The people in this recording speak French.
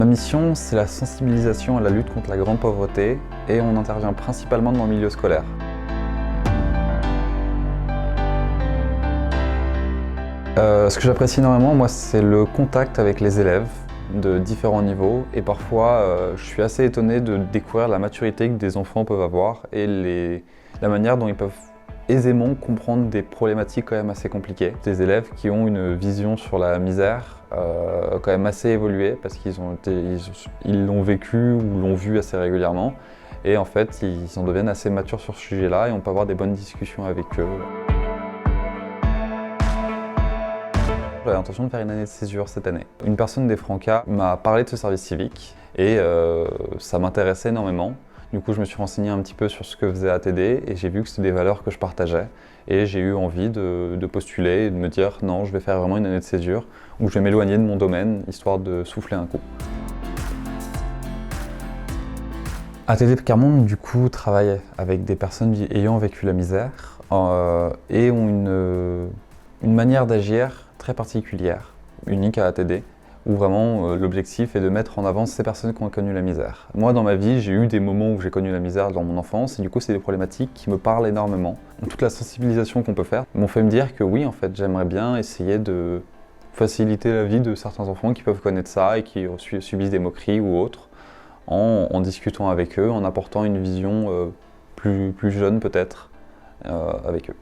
Ma mission, c'est la sensibilisation à la lutte contre la grande pauvreté et on intervient principalement dans le milieu scolaire. Ce que j'apprécie énormément, moi, c'est le contact avec les élèves de différents niveaux et parfois je suis assez étonné de découvrir la maturité que des enfants peuvent avoir et la manière dont ils peuvent aisément comprendre des problématiques quand même assez compliquées. Des élèves qui ont une vision sur la misère quand même assez évoluée parce ils l'ont vécu ou l'ont vu assez régulièrement et en fait ils en deviennent assez matures sur ce sujet-là et on peut avoir des bonnes discussions avec eux. J'avais l'intention de faire une année de césure cette année. Une personne des Francas m'a parlé de ce service civique et ça m'intéressait énormément. Du coup, je me suis renseigné un petit peu sur ce que faisait ATD et j'ai vu que c'était des valeurs que je partageais. Et j'ai eu envie de postuler et de me dire non, je vais faire vraiment une année de césure où je vais m'éloigner de mon domaine, histoire de souffler un coup. ATD Carmonde, du coup, travaille avec des personnes ayant vécu la misère et ont une manière d'agir très particulière, unique à ATD, où vraiment l'objectif est de mettre en avant ces personnes qui ont connu la misère. Moi, dans ma vie, j'ai eu des moments où j'ai connu la misère dans mon enfance, et du coup, c'est des problématiques qui me parlent énormément. Toute la sensibilisation qu'on peut faire m'ont fait me dire que oui, en fait, j'aimerais bien essayer de faciliter la vie de certains enfants qui peuvent connaître ça et qui subissent des moqueries ou autres, en discutant avec eux, en apportant une vision plus jeune peut-être avec eux.